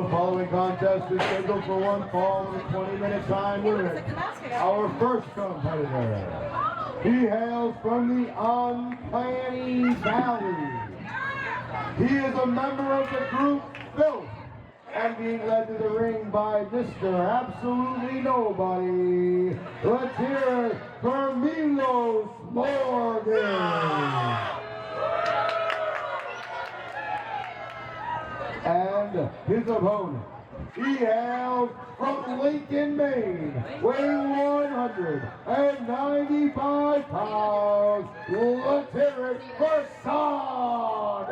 The following contest is scheduled for one fall with a 20-minute time limit. Our first competitor, he hails from the Uncanny Valley. He is a member of the group Filth and being led to the ring by Mr. Absolutely Nobody. Let's hear it for Malos Morgan. And his opponent, he hails from Lincoln, Maine, weighing 195 pounds. Let's hear it for Sawdust.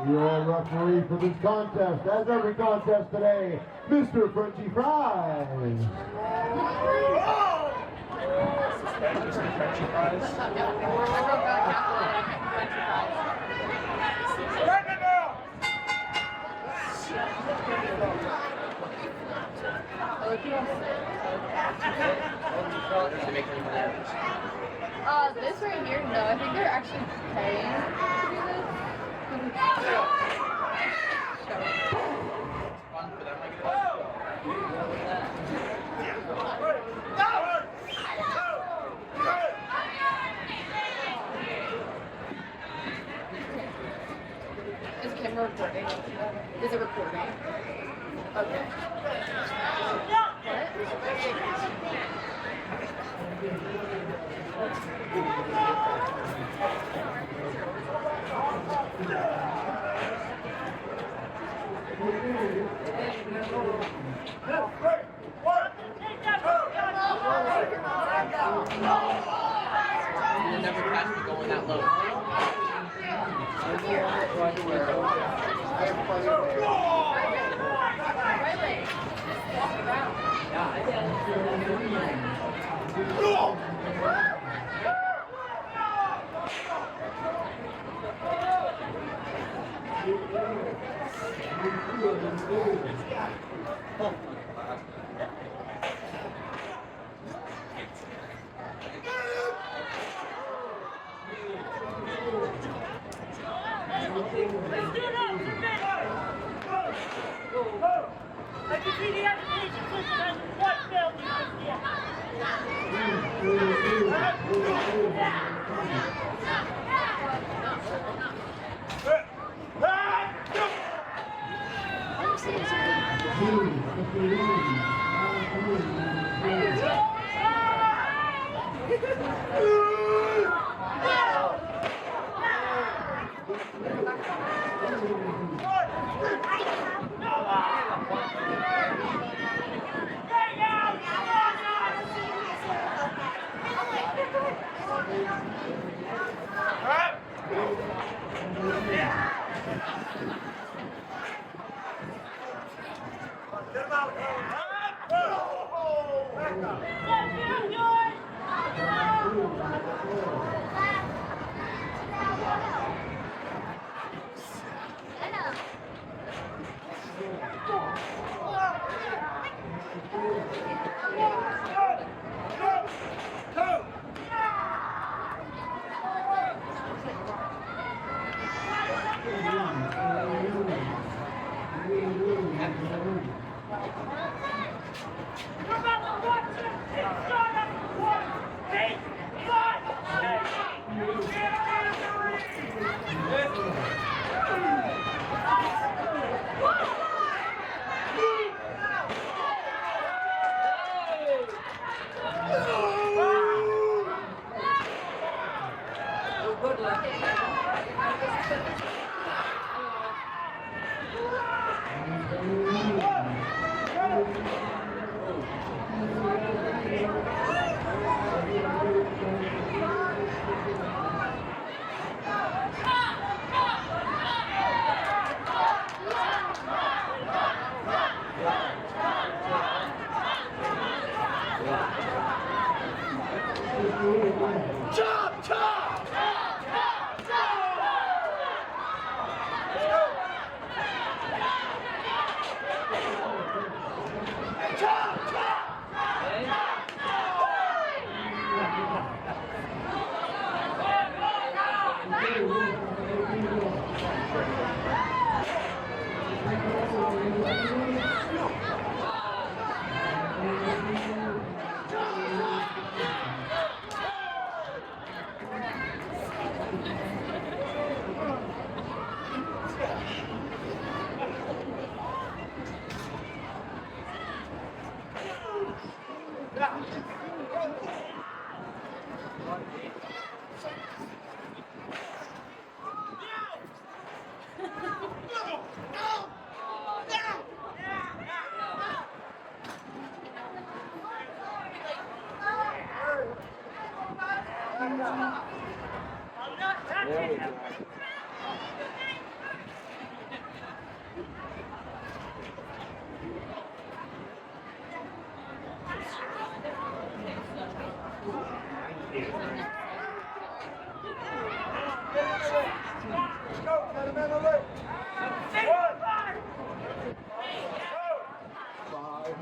Your referee for this contest, as every contest today, Mr. Frenchy Fries. Frenchy Fries. This right here, no, I think they're actually paying to do this. Fun for them, I guess. Is camera recording? Is it recording? Okay. You'll never catch me going that low.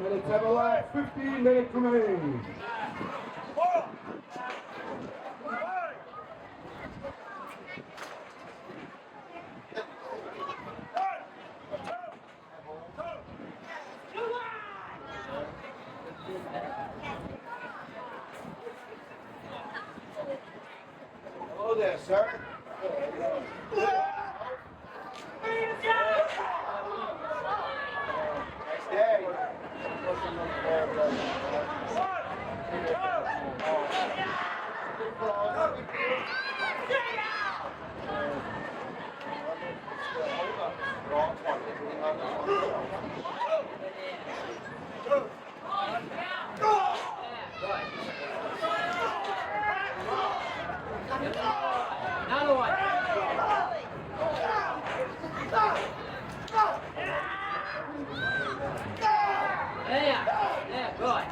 Minutes have elapsed, 15 minutes remain. Hello there, sir. Nice day. Another one. There, good.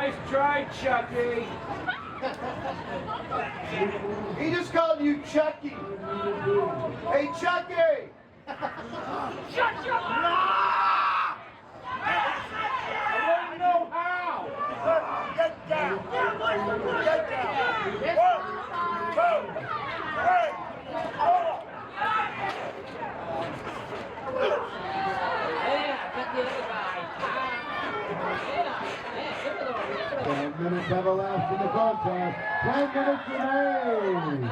Nice try, Chucky. He just called you Chucky. Hey, Chucky! Shut your mouth! I want to know how. Get down. Get down. 1, 2, 3, 4. Yeah, 10 minutes have elapsed in the contest. 10 minutes remain.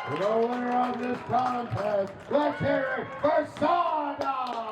The winner of this contest, let's hear it for Sawdust!